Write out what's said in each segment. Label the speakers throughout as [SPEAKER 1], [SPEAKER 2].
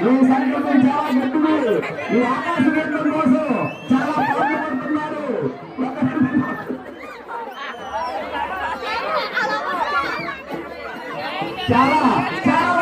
[SPEAKER 1] ఈ సంకల్పం చాలా గట్టిది. ఈ ఆకాశ గంటల కోసం చాలా పాటుపడుతున్నారు. చాలా చాలా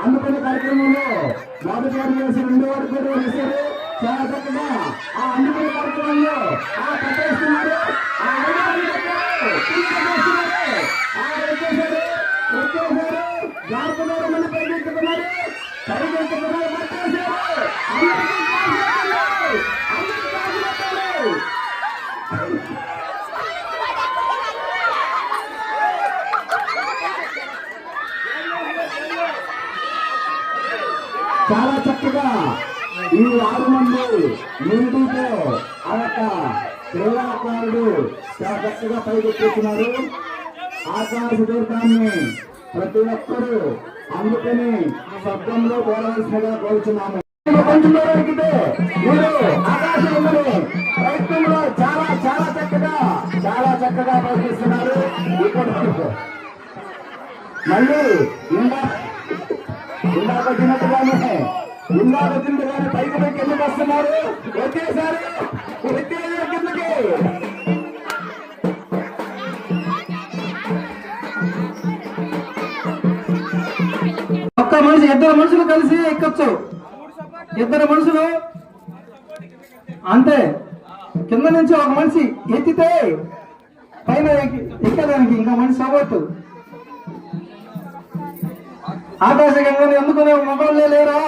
[SPEAKER 1] అందుకునే కార్యక్రమంలో మొదటి వారు చేసి రెండో వారు కూడా వేశారు. చాలా చక్కగా ఆ అందుకునే కార్యక్రమంలో ఆ కట్టేస్తున్నారు. ఆ జారుతున్నారు, మళ్ళీ పరిగెత్తుతున్నారు, చాలా చక్కగా ఈ 6 మంది ముందుతో ఆ యొక్క క్రీడాకారుడు చాలా చక్కగా పైకెత్తుతున్నారు. ఆకాశ తీర్థాన్ని ప్రతి ఒక్కరూ అందుకని శబ్దంలో కోరవలసినగా కోరుచున్నాము. కొంచెం మీరు ఆకాశంలో ప్రయత్నంలో చాలా చాలా చక్కగా ప్రయత్నిస్తున్నారు. మళ్ళీ ఇందాక వచ్చినట్టుగానే పైకి కిందకి వస్తున్నారు. వచ్చేసారి కిందకి ఒక్క మనిషి, 2 మనుషులు కలిసి ఎక్కచ్చు. 2 మనుషులు అంతే. కింద నుంచి ఒక మనిషి ఎత్తితే పైన ఎక్కడానికి ఇంకా మనిషి అవ్వద్దు. ఆకాశ గంగని ఎందుకునే మొబైల్ లేరా?